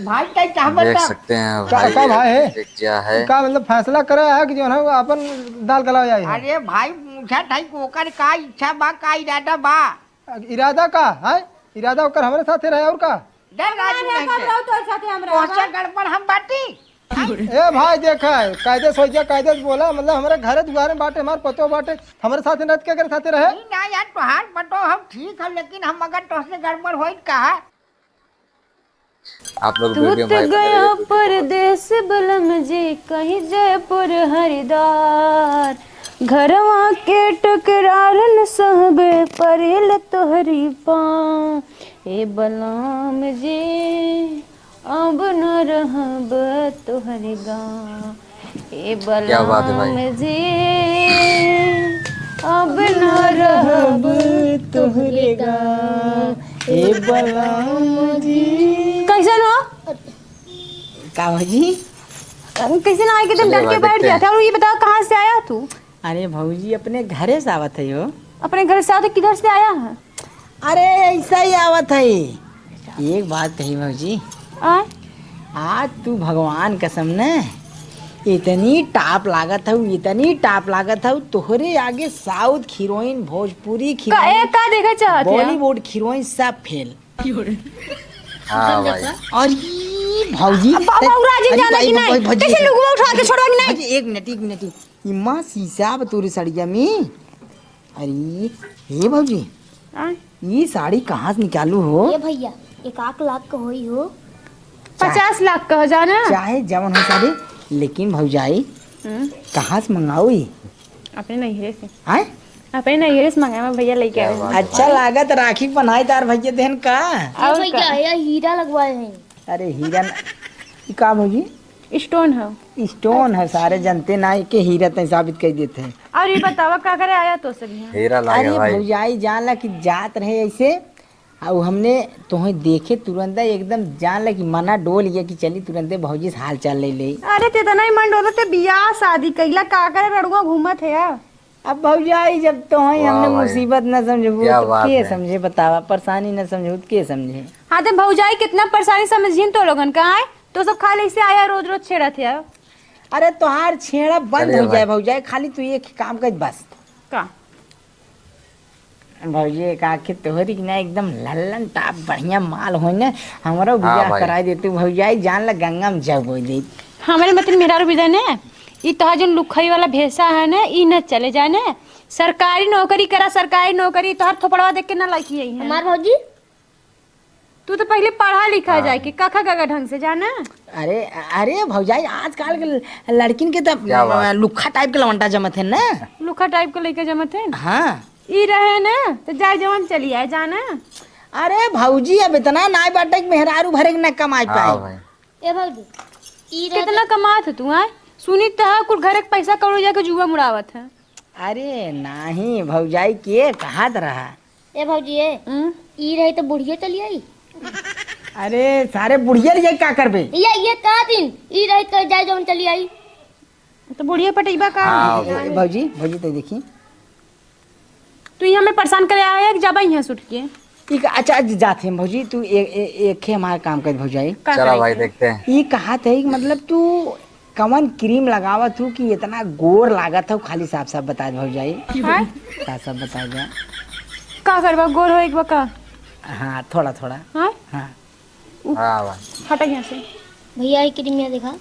भाई क्या क्या देख बता सकते हैं का भाई, भाई है क्या है। का मतलब फैसला करे है कि जो है वो अपन दाल गला जाए है अरे भाई मुझे नहीं कोकर का इच्छा बा का इरादा बा इरादा का है इरादा होकर हमारे साथ रहे और का डर राजू नहीं के कोसे गड़बड़ हम बाटी ए भाई देखा है कायदे सोचा कायदे से बोला मतलब हमारे घर द्वारे बाटे हमारे पतो बाटे हमारे साथ नत के साथ रहे नहीं ना यार तोहार बतो हम ठीक है लेकिन हम अगर तोहसे गड़बड़ होई कहा आप लोग तू वीडियो तो भाई गया परदेस बलम जी कहीं जयपुर हरिद्वार घरवा के टकरारन सहबे परेल तोहरी पाँव ए बलम जी अब न रहब तोहरी गाँव ए क्या बात है भाई। बलम जी अब न रहब तोहरी गाँव ए बलम जी कैसन हो का भौजी कैसे ना आए कि तुम चलिए डर भाई, के बैठ देखते गया हैं। था और ये बताओ कहाँ से आया तू अरे भौजी अपने घरे से आवत है हो। अपने घर से आया तो किधर से आया है अरे ऐसा ही आवत है। एक बात कही भौजी, आ? आज तू भगवान कसम न इतनी टाप लागत है इतनी टाप लागत है तोहरे आगे साउथ हीरोइन भोजपुरी का हीरोइन का देखा चाहते हो बॉलीवुड हीरोइन सब फेल। हाँ भाई, और ये भौजी बाबा राजन जाना कि नहीं कैसे लोग उठा के छोड़वा कि नहीं भौजी एक मिनट इम्मा शीशा तोरी सड़िया में। अरे हे भौजी आ? ये साड़ी कहाँ से निकालू हो? ये भैया 1 लाख का होई हो 50 लाख का हो जाना चाहे जवन हो साड़ी लेकिन भौजाई कहाँ से मंगाओ ये? अपने नैहरे से आए? अपने नैहरे से मंगाया मैं भैया लेके आया अच्छा लागत राखी पहनाई तार भैया देहन का। ये भैया ये हीरा लगवाए हैं अरे हीरा ई का भौजी स्टोन है स्टोन है सारे जनते ना के हीरा तय साबित कर देते हैं। और ये बतावा का करे आया तो सब यहाँ हीरा अरे लागे भाई। भौजाई जानला कि जात रहे ऐसे और हमने तुम्हें देखे तुरंत एकदम जानला कि मना डोल गया कि चली तुरंत भौजी से हाल चाल ले ले। अरे ते तना ही मन डोलो ते बियाह शादी कैला का करे रड़ुआ घूमत है यार अब भौजाई जब तुम्हें वाह हमने भाई। मुसीबत न समझबू क्या तो बात के है। समझे बतावा परेशानी न समझू तो के समझे। हाँ तो भौजाई कितना परेशानी समझिन तो लोगन का आए तो सब खाली से आया रोज रोज छेड़ा थे यार अरे तोहार छेड़ा बंद चलिए हो जाए भाई। भौजाई खाली तू एक काम कर बस। का भौजी का के तोहरी ना एकदम लल्लन टाप बढ़िया माल हो न हमारा बियाह भाई। कराई देते भौजाई जान ला गंगा में जब हो दे। हमारे मतलब मेरा रुपया ने ई तोहा जो लुखई वाला भेसा है ना ई न चले जाए ना सरकारी नौकरी करा सरकारी नौकरी तोहर थोपड़वा देख के ना लायकी आई है हमार भौजी तू तो पहले पढ़ा लिखा जाए कि कखा गगा ढंग से जाना अरे अरे भौजाई आजकल के लड़किन के तो क्या बात। लुखा टाइप के लवंटा जमत है ना। लुखा टाइप के लेके जमत है हाँ ई रहे ना तो जाए जवान चली आए जाना अरे भौजी अब इतना नाई बाटे कि मेहरारू भरे के न कमाई हाँ पाए। भाई, ये भौजी ई रहे कितना कमात है तू आए सुनी तो कुल घर के पैसा कौड़ो जाके जुआ मुड़ावत है अरे नहीं भौजाई के कहा रहा। ये भौजी ये ई रही तो बुढ़िया चली आई अरे सारे बुढ़िया ले जाए क्या करबे। ये का दिन ई रही तो जाए जवन चली आई तो बुढ़िया पटेबा का हाँ भौजी भौजी तो देखी तू यहाँ में परेशान करे आया कि जाबा यहाँ सुट के ठीक अच्छा जाते हैं भौजी तू एक ही हमारा काम कर भौजाई। का चलो करे? भाई देखते हैं। ये कहा था कि मतलब तू कवन क्रीम लगावत तू कि इतना गोर लागत हो खाली साफ साफ बता दे भौजाई। हाँ? साफ साफ बता दे। का करबा गोर हो एक बका हाँ थोड़ा थोड़ा हाँ हाँ। हाँ भाई, हटा यहाँ से भैया ये क्रीमिया देखा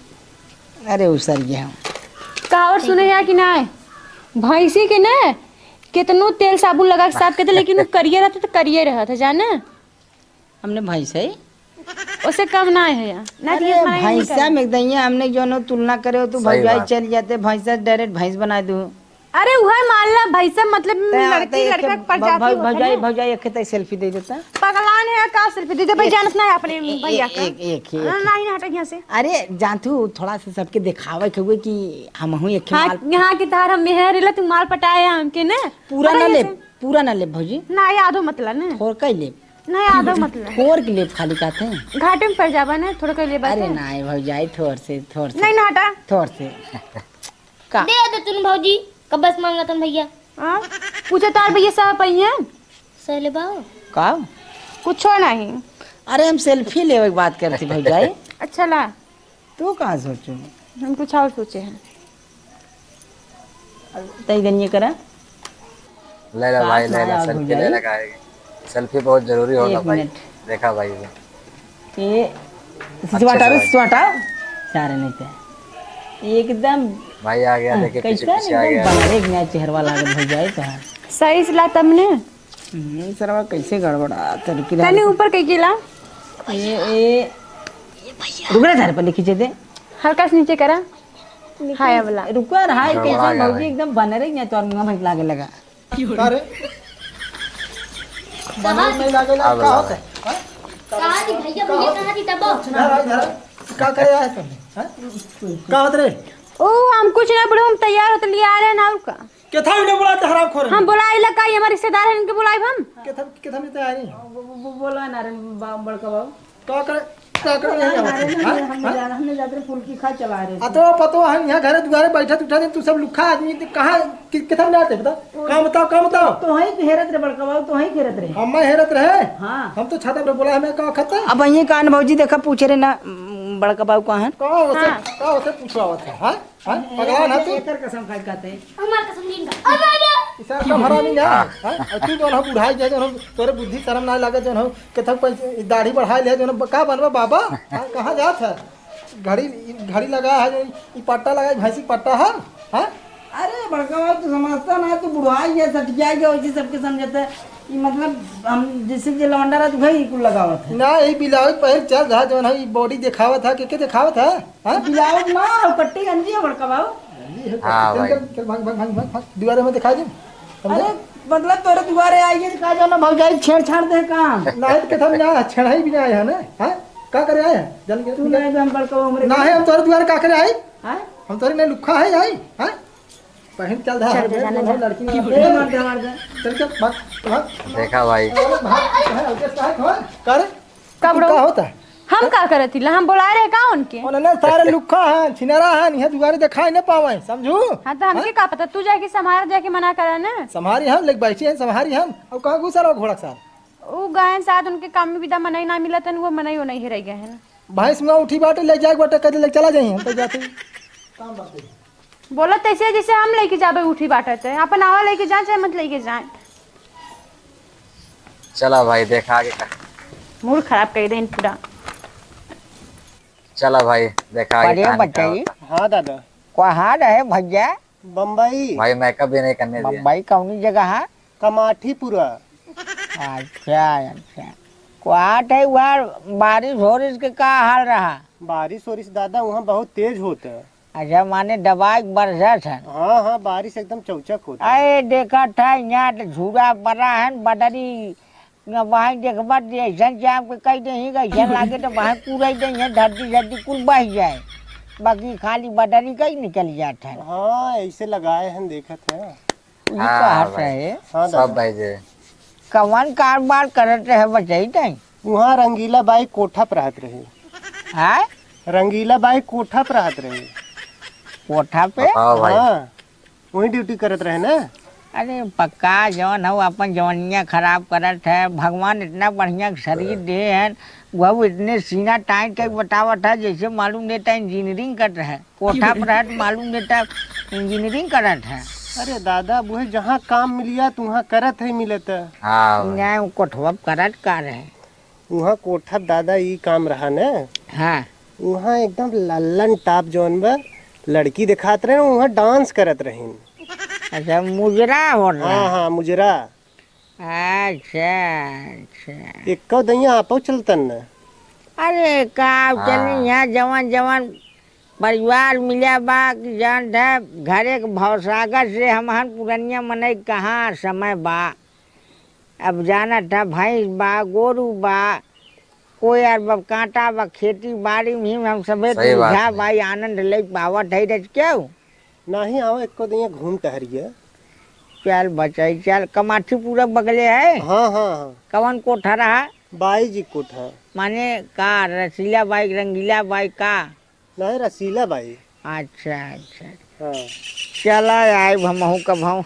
अरे उसर गया हूँ। कहावत सुने या कि ना भैंसी के ना कितनो तेल साबुन लगा के साफ करते लेकिन वो करिए रहता तो करिए रहता जाना हमने भैंस है उससे कम ना है यहाँ ना अरे दिए मना नहीं भैंसा में दैया हमने जो नो तुलना करे हो तो सही भौजाई बात। चल जाते भैंसा डायरेक्ट भैंस बना दूँ। अरे वह मान ला भैंसा मतलब लड़की लड़का के प्रजाति होता है भौजाई ना। भौजाई एक तो सेल्फी दे देता। पगलान है का सिर्फ दीदी भाई जानत ना है अपने भैया का एक नहीं हटा यहाँ से अरे जानतू थोड़ा सा सबके दिखावे के हुए कि हम हूँ एक हाँ माल यहाँ की तार हम मेहर इला तू माल पटाया हमके ना पूरा न ले पूरा न ले भौजी ना यादो मतलब ना थोड़ का ही ले ना यादो मतलब थोड़ के ले खाली कहते हैं। घाटे में पड़ जावा ना थोड़ा कर ले बात अरे नहीं भौजाई थोड़ से नहीं ना हटा थोड़ से का दे दे तुम भौजी कब बस मांगा तुम भैया हाँ? पूछो तार भैया साहब पहिया सहले बाओ का कुछ नहीं अरे हम सेल्फी लेवे के बात करती भौजाई। अच्छा ला, तू कहाँ सोचो हम कुछ और सोचे हैं। तई गन्ये करा ले ला भाई, ले ला साथ में सेल्फी आग ले हो ला। सेल्फी बहुत जरूरी होगा एक भाई। मिनट। देखा भाई वो। ये अच्छे सिसवाटा से रे भाई। सिसवाटा सारे नहीं थे एकदम भाई आ गया, देखिए पीछे कैसा पीछे आ एकदम गया। बनारे नया चेहरा लागत हो जाए तो सही से ला तब ने, सरवा कैसे गड़बड़ा तरकी तनी ऊपर कई ला, ये रुक रहा था पर लिखी दे हल्का से नीचे करा। हाय वाला रुका रहा है गड़बड़ा कैसे गया भौजी भाई। एकदम बने रही तो मुंह में लागे लगा अरे बनल नहीं लागेला अब का ला होता भाई। है कहाँ थी भैया, भैया कहाँ थी तब? इधर का करे आए तुमने हैं? का होत रे ओ हम कुछ नहीं बुढ़ो, हम तैयार होते लिए आ रहे हैं ना। और का के था इने बोला हराम खोर हम बुलाए लगा, ये हमारे रिश्तेदार हैं, इनके बुलाए हम। के था में तैयारी बोला नारायण बड़का बाबू का करे हमने जाते फूल की खा चला रहे आ तो पतो हम यहाँ घरे दुआरे बैठत उठा दे तू सब लुखा आदमी कहाँ कितना में आते बता का बताओ तो वहीं हेरत रे बड़का बाबू, तो वहीं हेरत रे। हम हेरत रहे हाँ हम तो छाता पर बोला हमें का खत्ता अब वहीं कान भौजी देखा पूछे रे ना बड़का बाबू कहाँ है का उसे पूछवावत है हां भगवान है तू एकर कसम खाई कहते हैं हमार कसम नहीं का। अरे इसा का हरामी ना हां तू जो हम बुढ़ाई जाए जो तोरे बुद्धि शर्म ना लागे जो हम कथा पैसे दाढ़ी बढ़ाई ले जो का बनवा बाबा कहां जात है घड़ी लगा है जो ई पट्टा लगा भैंसी पट्टा है हां अरे बड़का बाबू तू समझता ना, तू बुढ़ाई है सटिया के वैसे सबके समझता है। ये मतलब हम जैसे जे लौंडा रहा तो भाई कुल लगावत है ना ई ब्लाउज पहन चल रहा जो है बॉडी दिखावत है के दिखावत है हां ब्लाउज ना कट्टी गंजी है बड़का बाबू। हाँ भाई। चल भाग दीवार में दिखा दे अरे मतलब तोरे दुआरे आइए तो का जाओ ना भौजाई छेड़छाड़ दे काम नहीं तो कथा में ना छड़ाई भी ना आए है ना हां का करे आए हैं जल के तू नहीं हम बड़का बाबू हमरे ना है हम तोरे द्वार का करे आई हां हम तोरे में लुखा है आई हां पहन चल रहा है लड़की ए मार दे चल के भाग देखा भाई। कर कब का होता है हम का करत थी, हम बुला रहे का उनके। ओने सारे लुखा है छिनारा है यहां दुआरे दिखाई न पावे समझू हाँ तो हमके का पता, तू जाके समार जाके मना करा ना। संभारी हम लेके बैठी हैं संभारी हम अब कहां घुसा घोड़ा साथ वो गए साथ उनके काम में विदा मनाई ना मिला था, वो मनाई वो नहीं रह गए है ना। भैंस में उठी बाटे ले जाए बाटे कदे ले चला जाई हम तो जाते काम बाटे बोला तैसे जैसे हम लेके जाबे उठी बाटते अपन आवा लेके जाए चाहे मत लेके जाए। चला भाई, देखा आगे का। मूड खराब कर दे पूरा। चला भाई, देखा आगे बढ़िया कहानी बच्चा का जी। होता। हां दादा कहाँ रहे भैया? बम्बई भाई मेकअप भी नहीं करने दिया। बम्बई कौनी जगह है? कमाठीपुरा अच्छा अच्छा, क्वाट है वहाँ बारिश हो रही, इसके का हाल रहा? बारिश वारिश दादा वहाँ बहुत तेज होता है। अच्छा माने दवाई बरसत है? हाँ हाँ बारिश एकदम चौचक होता अरे देखा था यहाँ तो झूरा पड़ा है बदरी, वहाँ देखबा ऐसा जाम के कहीं नहीं ऐसा लागे तो वहाँ कूड़ा दे धरती धरती कुल बह जाए, बाकी खाली बदरी का ही निकल जाता है। हाँ ऐसे लगाए हैं देखत है। ये हाँ कहा भाई। रहे हाँ सब भाई जे कवन कारोबार करते है बचाई नहीं? वहाँ रंगीला बाई कोठा पर रहत रही। है रंगीला बाई कोठा पर रहत रही। कोठा पे? बताओ भाई। हाँ वही ड्यूटी करत रहे ना। अरे पक्का जवन हो अपन जवनिया खराब करत है, भगवान इतना बढ़िया शरीर दे है, वह इतने सीना टाइट के बतावत है जैसे मालूम देता इंजीनियरिंग कर रहा है। कोठा पर है मालूम देता इंजीनियरिंग करत है। अरे दादा वो जहाँ काम मिलिया तो वहाँ करत है मिलत। हाँ भाई। न्याय कोठवा करत का रहे। वहाँ कोठा दादा ये काम रहा ना। हाँ वहाँ एकदम लल्लन टाप जौन बा लड़की दिखात रहे वहाँ डांस करत रही। अच्छा मुजरा हो रहा हाँ हाँ मुजरा। अच्छा अच्छा। एक दैया आपो चलतन न। अरे का चल यहाँ जवान जवान परिवार मिला बा कि जान है घरे के भवसागर से हमार पुरनिया मने कहाँ समय बा। अब जाना था भैंस बा गोरू बा कोई यार बब कांटा बा खेती बाड़ी में हम सबे सही बात बुझा है। भाई आनंद ले पावत है रच क्यों? नहीं आओ एक दैया घूम टहरिए। चल बचाई चल, कमाठी पूरा बगले है। हाँ हाँ हाँ कवन कोठा रहा? बाई जी कोठा। माने का रसीला बाई रंगीला बाई का? नहीं रसीला बाई। अच्छा अच्छा हाँ चला आए भमहू कब हम।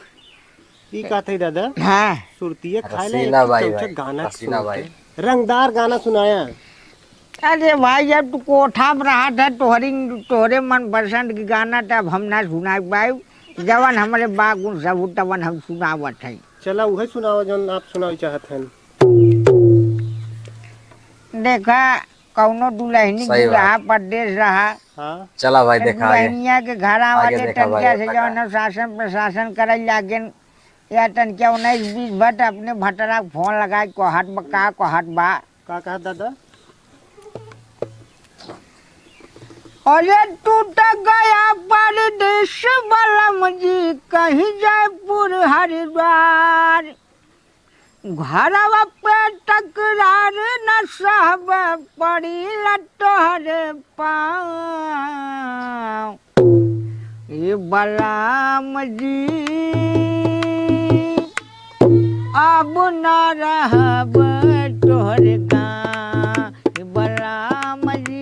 ये का थे दादा हाँ सुरतिये खाए ले रसीला बाई चौचक भाई, गाना रसीला बाई। रंगदार गाना सुनाया। अरे भाई जब तू कोठा में रहा था तोहरे मन पसंद की गाना था अब हम ना सुना भाई जवन हमारे बागुन सब तवन हम सुनावत है। चला वही सुनाओ जौन आप सुनाओ चाहत हैं। देखा कौनो दुल्हनी सही बात। रहा परदेश रहा हाँ चला भाई देखा आगे। दुल्हनिया के घर आगे वाले देखा भाई, टंकिया से देखा। जवन शासन प्रशासन करल लागे या टंकिया 19-20 भट अपने भटरा के फोन लगाए कोहट बा का कहा दादा? अरे टूट गया परदेश बलम जी कहीं जयपुर हरिद्वार घरवा पे टकरार न सहब पड़ी लटोहरे पाँव ये बलम जी अब न रहब तोहरे गाँव ये बलम जी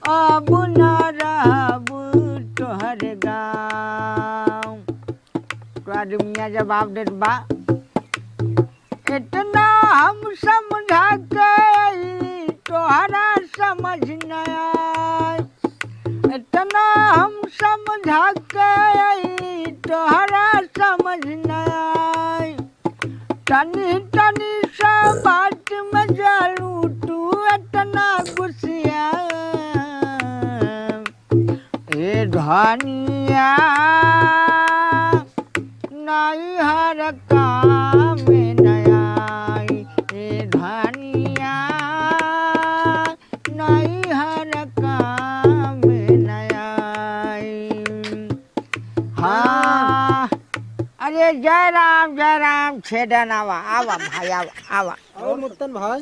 अब न रहब तोहरे गाँव। तो आदमिया जवाब देत बा इतना हम समझा के तोहरा समझ न आए इतना हम समझा के तोहरा समझ न आए तनी तनी सा बात में जालू तू इतना गुस्सिया ए धनिया नहीं हर काम में नयाई ए धनिया नहीं हर काम में नयाई। हाँ अरे जय राम छेदन आवा आवा भाई आवा और मुत्तन भाई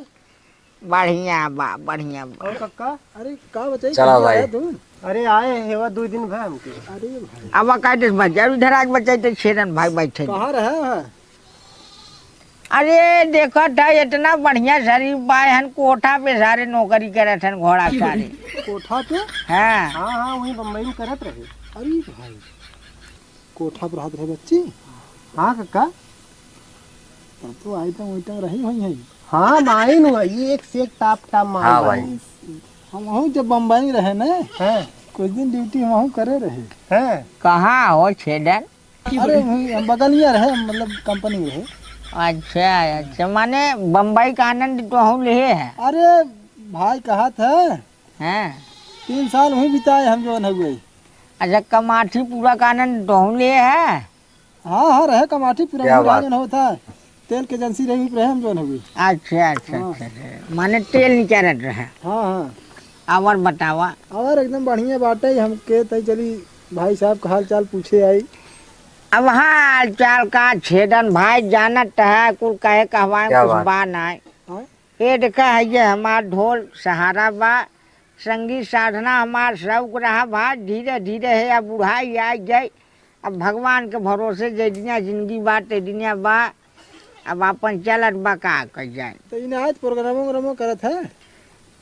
बढ़िया बा और कक्का अरे का बताई चला भाई। अरे आए हेवा 2 दिन भा हमके। अरे भाई आवा काटे बच्चा इधर आके बच्चा तो छेदन भाई बैठे कहाँ रहे हैं? अरे देखो था इतना बढ़िया शरीर पाए हन कोठा पे सारे नौकरी करे थे घोड़ा सारे कोठा पे? हाँ हाँ वही बम्बई में करत रहे। अरे भाई कोठा पर रहत रहे बच्ची? हाँ कक्का तब तो आई तो वही रही हुई है। हाँ माइन हुआ ये एक से एक टाप मार। हाँ भाई। हम हूँ जब बम्बई रहे न है कुछ दिन ड्यूटी हम करे रहे हैं। कहाँ हो छेदन? अरे हम बगलिया रहे मतलब कंपनी में रहे। अच्छा माने बम्बई का आनंद तो हम ले है। अरे भाई कहा था हैं 3 साल वहीं बिताए हम जो न हुए। अच्छा कमाठी पूरा का आनंद तो हम ले है। हाँ रहे कमाठी क्या पूरा बात। राजन होता तेल के एजेंसी रही रहे हम जो न हुए। अच्छा माने तेल निकालत रहे। हाँ और बतावा और एकदम बढ़िया बाटे हम के तई चली भाई साहब का हाल चाल पूछे आई। अब हाल चाल का छेदन भाई जानत है कुल कहे कहवाए क्या कुछ बात? बा नाय हाँ? ये देखा है ये हमार ढोल सहारा बा संगीत साधना हमार शौक रहा बा धीरे धीरे है अब बुढ़ाई आ जाए अब भगवान के भरोसे जैदिया जिंदगी बा तेदिया बा अब अपन चलत बा का कर जाए। तो इन आज प्रोग्रामों करत है।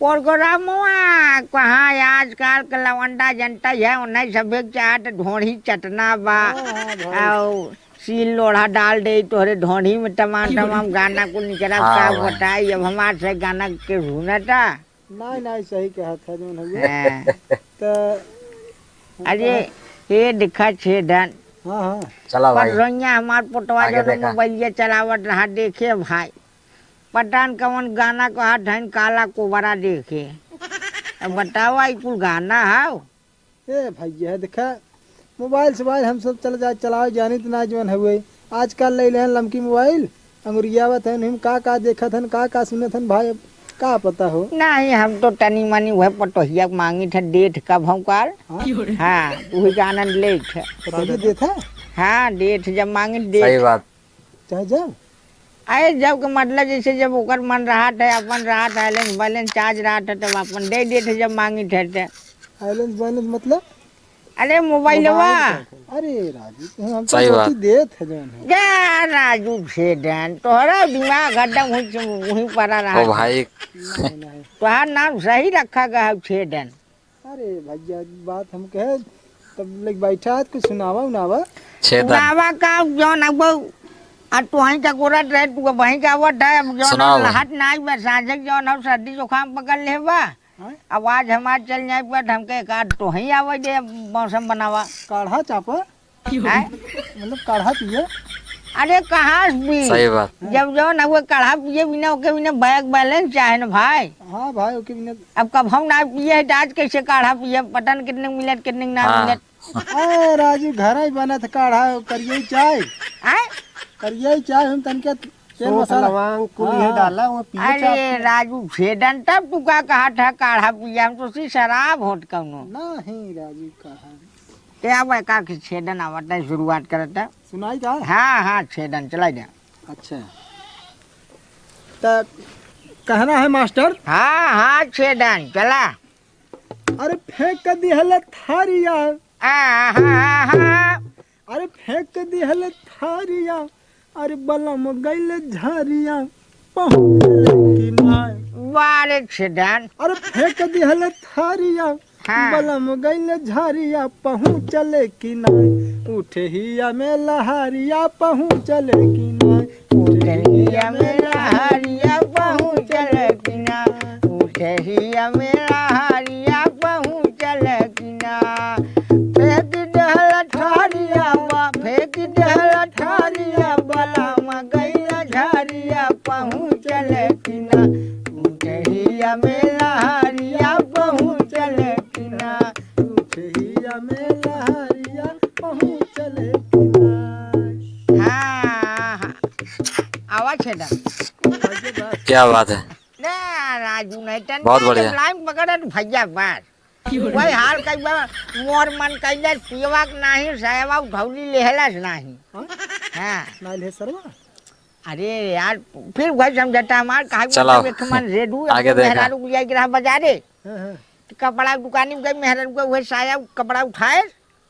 प्रोग्रामुआ कहाँ आजकल के लवंडा जनता है उन्हें सभे चाट ढोढ़ी चटना बा और सील लोढ़ा डाल दे तोहरे ढोढ़ी में तमाम गाना को निकला हाँ का भाई। बताई अब हमारे से गाना के सुनता। नहीं सही कहा था जो न हुए। हाँ। तो अरे ये दिखा छेदन हाँ हाँ चला पर भाई। रोइया हमार पुटवा आगे जो देखा। मोबाइलिया चलावट रहा देखे भाई पठान कवन गाना को हाथ धन काला कोबरा देखे अब बताओ आई कुल गाना है। ए भैया देखा मोबाइल सोबाइल हम सब चलाओ जानी तो ना जो हुए आजकल ले लेन लमकी मोबाइल अंगुरियावत है हम का देखत हन का सुनत हन भाई का पता हो। नहीं हम तो तनी मनी वह पटोहिया मांगी थे डेट कब हम काल हाँ वही का आनंद ले थे। पता देता हाँ डेट जब मांगी सही डेट बात। चाहे जब आए जब के मतलब जैसे जब ओकर मन रहा था अपन रहा था बैलेंस चार्ज रहा था तब अपन दे देते जब मांगी थे बैलेंस बैलेंस मतलब अरे मोबाइलवा अरे राजू हम सही तो बात। सोची देत है जौन है। जा राजू छेदन तोहरा दिमाग एकदम वहीं पड़ा ओ रहा भाई नहीं तोहार नाम सही रखा गया है छेदन। अरे भैया बात हम कहे तब लग बैठा है कुछ सुनावा उनावा छेदन। उनावा का जौन अब आ तू वहीं का गोरत रहे तू वहीं का आवत है अब जो सुनाओ। लहट ना आई बा सांझे जो ना सर्दी जुकाम पकड़ ले बा अब आज हमार चल जाए पर हमके काट तो ही आवे दे मौसम बनावा काढ़ा चापा हैं? मतलब काढ़ा पिए अरे कहाँ भी सही बात। जब जो ना वो काढ़ा पिए बिना ओके बिना बैग बैलेंस चाहे ना भाई हाँ भाई ओके बिना अब कब हम ना पिए है तो आज कैसे काढ़ा पिए पता नहीं कितने मिनट कितने ना हाँ। मिनट अरे राजू घर ही बना था काढ़ा करिए चाय हैं? करिए चाय हम तनके तेल मसाला लवांग कुली है डाला वो पिए अरे राजू छेदन तब तू का कहा था काढ़ा पिए हम तो सी शराब होट कौनो नहीं राजू कहा क्या भाई का के छेदन आवता है शुरुआत करता सुनाई का हाँ हाँ छेदन चला जा अच्छा तो कहना है मास्टर हाँ हाँ छेदन चला अरे फेंक कर दिहल थारिया हाँ अरे फेंक कर दिहल थारिया अरे बलम गइल झारिया पहुँचले कि नाय वारे छेदन अरे फेंक कर दिहल थारिया हाँ। बलम गइल झारिया पहुँचले कि नाय उठे हिया में लहारिया पहुँचले कि नाय उठे उठहिया मेरा हरिया पहुँचल किना उठहिया मेरा हरिया पहुँचल किना फेंक दहल ठारिया फेंक दहल ठारिया बलम गइल झारिया पहुँचल किना उठहिया मेरा हरिया पहुँचल किना उठे हिया में लहारिया पहुँचले कि नाय हाँ आवाज है ना क्या बात है। ना राजू नहीं टन बहुत बढ़िया। लाइन पकड़ा तो भैया बात वही हाल कई बार मोर मन कैले पीवा नहीं साहबा उठौली लेहलस नहीं हाँ नाइल है सरवा अरे यार फिर वही समझता हमार चलो, मन रेडू आगे देखा। मेहरारू गुलिया गिरा बाजारे हाँ, हाँ। कपड़ा दुकानी में गई मेहरारू का वही साया कपड़ा उठाए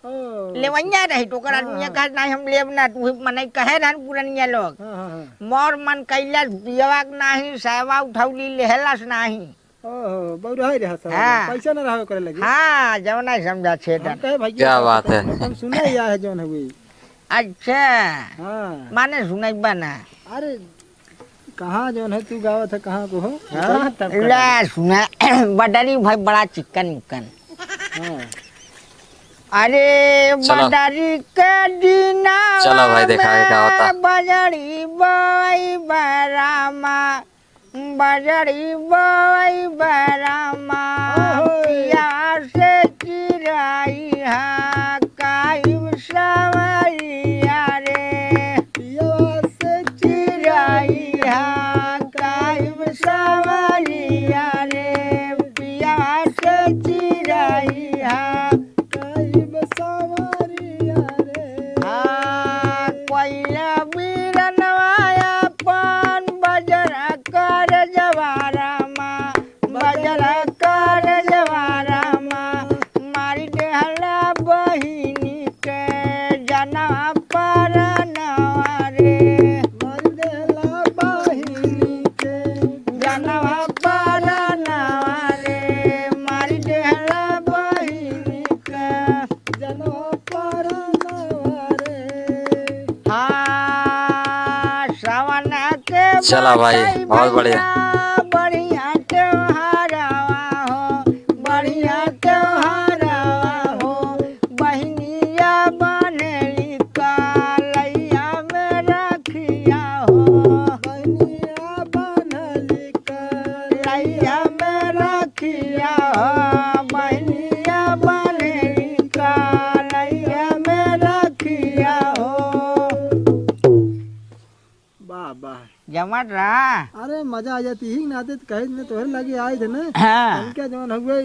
ओ, लेवैया रही तो ओकर आदमी कहे नहीं हम लेब ना तू मने कहे रहन पुरनिया लोग हाँ, हाँ, हाँ। मोर मन कैलस पियवा नहीं साहबा उठौली लेहलस नहीं ओहो बौराई रहा था हाँ। पैसा न रहा करे लगी हाँ जब नहीं समझा छेदन कहे भैया क्या बात है। हम सुना ही है जौन है वही अच्छा हाँ माने सुनाई बना अरे कहाँ जौन है तू गावत है कहाँ को हो हाँ तब कर। ला सुना बडरी भाई बड़ा चिकन मुकन हाँ अरे चलो। बडरी के दीना चलो भाई, देखा है क्या होता। बजड़ी बोई बरामा बजड़ी बोई बरामा पिया से चिराई हा काई सवरिया रे पियवा से चिराई हा काई सवरिया रे पिया से चिराई हा काई बसवारिया रे कोयला बीरनवाया पान बजरा कर जवारामा बजरा कर जवारामा मारी देहला बहिनी के जना पर नवारे मार देला बाहिनी के जनवा पर नवारे मारी देहला बहिनी के जनवा पर नवारे हाँ सावन के चला भाई, बरसाई बहुत बढ़िया। भैया, बढ़िया त्योहारवा हो बढ़िया त्योहारवा हो बहनिया बनेली कालैया में रखिया हो बनिया बनली लैया में रखिया हो बहनिया बनेली कालैया में रखिया हो वाह वाह जमत रहा अरे मजा आ जाती ही नाते तो कहे में तोहरे लगे आए थे ना हाँ हम क्या जौन हुए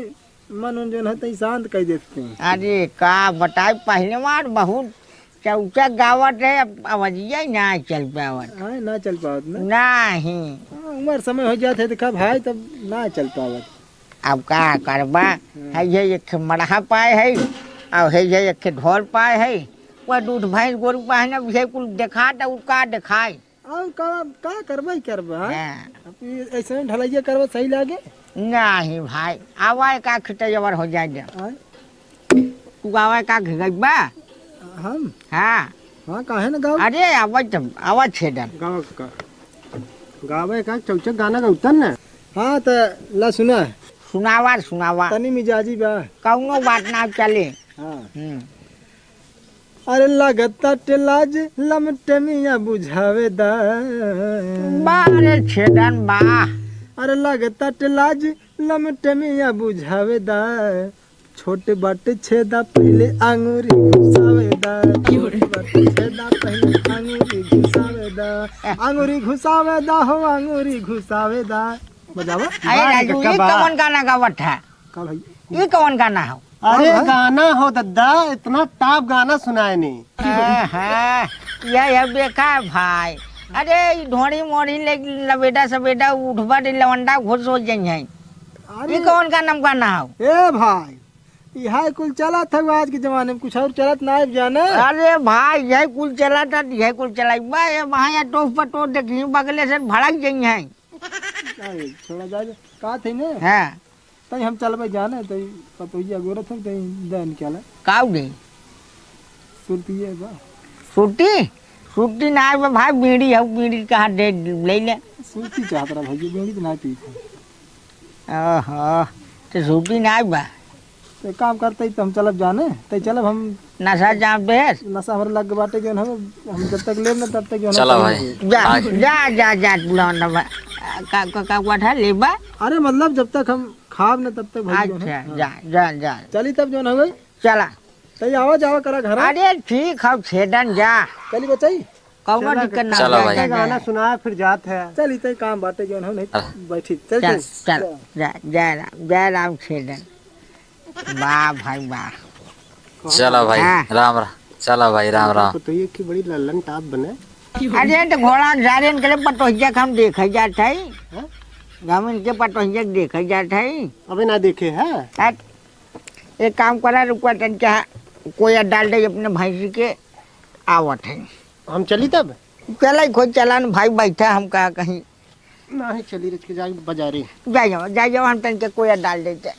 मन उन जौन है तो शांत कर देते हैं अरे का बताए पहले बार बहुत चौचा गावत है अब अवजिया ही ना चल पावत हाँ ना चल पावत ना नहीं हाँ, उम्र समय हो जाते तो कब भाई तब ना चल पावत अब का करबा है ये एक मड़हा पाए है और है ये एक ढोल पाए है वह दूध भैंस गोरु पाए ना ये कुल देखा तो उसका दिखाई और का करबा करबा हाँ। ऐसे ढलैया करबा सही लागे नहीं भाई आवा का खिटवर हो जाए आय? तू आवा का गई बा हम हाँ हाँ काहे ना गाओ अरे आवाज छेदन गाओ का गावे का चौचक गाना का उतर ना हाँ तो ला सुना सुनावा तनी मिजाजी बा कौनो बात ना चले हाँ अरे लगता टेलाज लमटे मिया बुझावे दा बारे छेदन बा अरे लगता टेलाज लमटे मिया बुझावे दा छोटे बाटे छेदा पहले आंगूरी घुसावे दा छोटे बाटे छेदा पहले आंगूरी घुसावे दा आंगूरी घुसावे दा हो आंगूरी घुसावे दा बजावा अरे राजू ये कौन गाना गावत है का भाई ये कौन गाना हो अरे गाना हो दद्दा इतना टॉप गाना सुनाए नहीं यह देखा है भाई अरे ढोड़ी मोड़ी ले लबेटा सबेटा उठबा लवंडा घुस हो जाए ये कौन का नाम गाना हो ए भाई यह कुल चला था आज के जमाने में कुछ और चलत ना जाने अरे भाई यही कुल चला था यही कुल चला वहाँ या टोफ पर टोफ देखी बगले से भड़क गई है छोड़ा जाए का थे ने हाँ तई हम चलबे जाने तई पतोइया गोरत हम तई देन केला काउ दे सुरतिए बा छुट्टी ना आए भाई बीड़ी है बीड़ी कहाँ दे ले ले सुरती चाहत रहा भाई बेड़ी तो ना पी ओहो तो छुट्टी ना आए बा तो काम करते तो हम चलब जाने तई चलब हम नशा जाम दे नशा हमारे लग बाटे जो हम जब तक लेब ना तब तक जो चलो भाई जा बुलाना का था लेबा अरे मतलब जब तक हम खाब ना तब तक भाई जो अच्छा जा चली तब जो है चला तई आवा जावा करा घर अरे ठीक है छेदन जा चली बचाई कौनो दिक्कत ना चलो भाई। गाना सुना फिर जात है चली तई काम बाटे जो है नहीं बैठी चल चल चल जय राम छेदन वाह भाई वाह चलो भाई हाँ। राम राम चलो भाई राम राम तो ये की बड़ी लल्लन टाप बने अरे तो घोड़ा जारेन के पटोहिया हम देखे जात है हम इनके पटोहिया देखे जात है अबे ना देखे है एक काम करा रुकवा तन क्या कोई डाल दे अपने भैंसी के आवत है हम चली तब चला खोज चला भाई बैठा हम कहा कहीं ना ही चली रच के जाए बाजारे जा जाओ हम तन के कोई डाल देते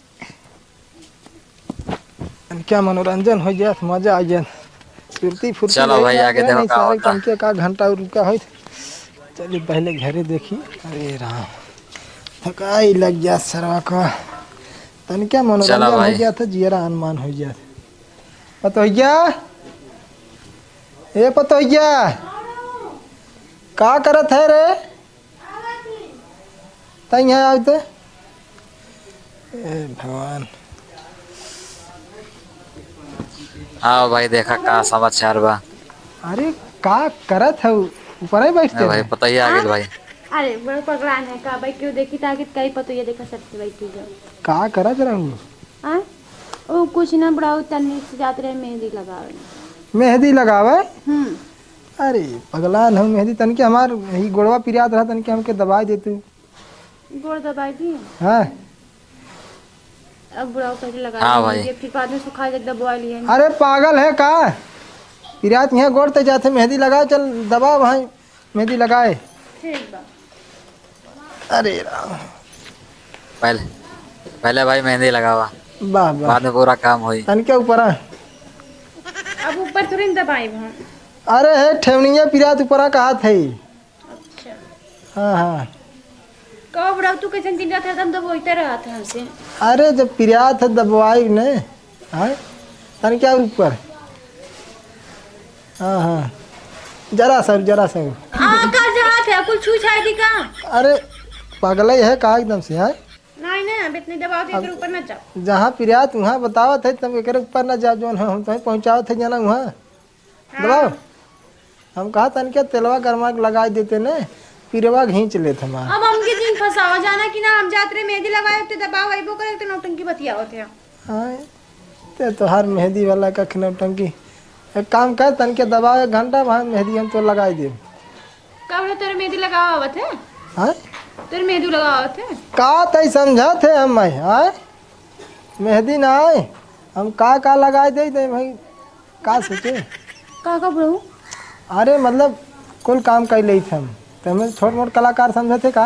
क्या मनोरंजन हो जात मजा आ जात सुरती फुर्ती चलो भाई, आगे देखो का सारे होता है। तनके का घंटा रुका हो चलिए पहले घरे देखी अरे राम थकाई लग गया सरवा का तनके मनोरंजन चलो हो भाई। गया था जियरा अनुमान हो गया पतोहिया ए पतोहिया का करत है रे तई है आते ए भगवान आओ भाई देखा का समाचार बा अरे का करत है ऊपर ही बैठते भाई हैं? पता ही आगे भाई अरे बड़ा पगलान है का भाई क्यों देखी ताकि कई पतो ये देखा सकते भाई क्यों का करत रहूं हाँ ओ कुछ ना बड़ा तन्नी से जाते रहे मेहंदी लगावे मेहंदी लगावे हम्म अरे पगलान हम मेहंदी तनके हमार ही गोड़वा पिरात रहा तनके हमके दवाई देतू गोड़ दबाई दी हाँ अब बुढ़ाओ कैसे लगा हाँ भाई। ये फिर बाद में सुखा जाए दबवा लिए अरे पागल है का पिरात यहाँ गोड़ते जाते मेहंदी लगाए चल दबा भाई मेहंदी लगाए ठीक बा अरे राम पहले भाई मेहंदी लगावा वाह वाह बाद में पूरा काम हुई तनके ऊपर आ। अब ऊपर थोड़ी ना दबाई वहाँ अरे है ठेवनिया पिरात ऊपर का हाथ है अच्छा हाँ हाँ कहो बुढ़ाओ तू कैसे दिन रात हरदम दबोते रहा था हमसे अरे जब पिरात है दबवाई ने हाँ तनके ऊपर हाँ हाँ जरा सा का जात है कुल छू छाई दी का अरे पागल ही है का एकदम से है नहीं ना अब इतने दबाव दे तेरे ऊपर ना जाओ जहाँ पिरात वहाँ बतावत है तब एक ऊपर ना जाओ जो हम तुम्हें पहुँचावत है जाना वहाँ दबाओ हम कहा तन क्या तेलवा गरमा के लगा देते ने पिरवा घींच लेते हमारा अब हमके जिन फसावा जाना कि ना हम जाते मेहंदी लगाए होते दबाव आइबो करे तो नौटंकी बतिया होते हैं हाँ ते तो हर मेहंदी वाला का खिनौटंकी एक काम कर तन के दबाओ 1 घंटा वहाँ मेहंदी हम तो लगाई दे कब तेरे मेहंदी लगावा आवत है हाँ तेरे मेहंदी लगावा आवत है का तय समझा थे हम मैं हाँ मेहंदी ना आए हम का लगाए दे भाई का सोचे का बुढ़ऊ अरे मतलब कुल काम कर ली थे हम तो हमें छोट मोट कलाकार समझे थे का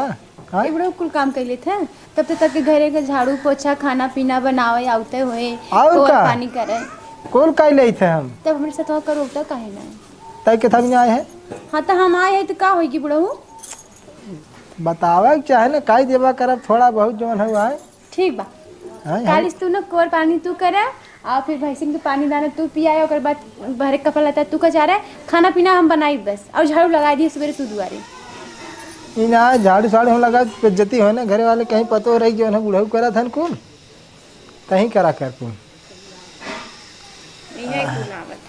हाँ ये बड़े कुल काम कर लेते हैं तब तक के घरे के झाड़ू पोछा खाना पीना बनावे आवते हुए और का? पानी करे कुल कर ली थे हम तब हमारे साथ करो तो काहे ना तय के था भी आए हैं हाँ तो हम आए हैं तो का होगी बुढ़ऊ? बतावे के चाहे ना काई देवा करब थोड़ा बहुत जौन है आए ठीक बा। हैं कालिस तू ना कोर पानी तू करे और फिर भैंसिन के पानी दाना तू पियाए, ओकर बाद भरे कपड़ा लेता तू का चाहे, खाना पीना हम बनाई बस, और झाड़ू लगा दिए सवेरे तू दुआरे। इन आए झाड़ू साड़ू हम लगा बेज्जती हो ना घरे वाले कहीं पतो रही जो है बुढ़ऊ करा था कुल कहीं करा कर कुल यही कुल आवत